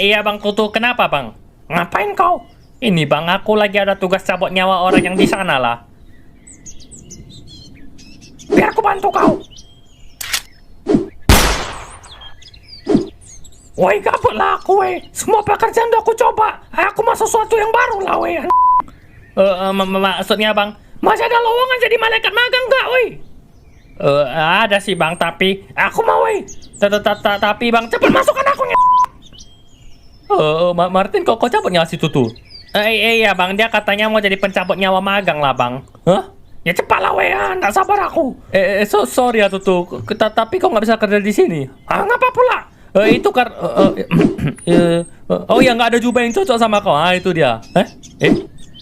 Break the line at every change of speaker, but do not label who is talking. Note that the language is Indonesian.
Iya bang Tutu, kenapa bang? Ngapain kau? Ini bang, aku lagi ada tugas cabut nyawa orang yang di sana lah. Biar aku bantu kau. Woi, gabut lah aku, weh. Semua pekerjaan udah aku coba. Aku mau sesuatu yang baru lah, weh. Maksudnya bang, masih ada lowongan jadi malaikat magang nggak, weh? Ada sih bang, tapi aku mau, weh. Tapi bang, cepat masukkan aku, nya. Martin, kok cabut nyawa si Tutu? Iya bang, dia katanya mau jadi pencabut nyawa magang lah bang. Hah? Ya cepat lah, weh. Nggak sabar aku. Sorry ya Tutu. Tapi kok nggak bisa kerja di sini? Ngapa pula? Itu oh ya, nggak ada jubah yang cocok sama kau. Itu dia.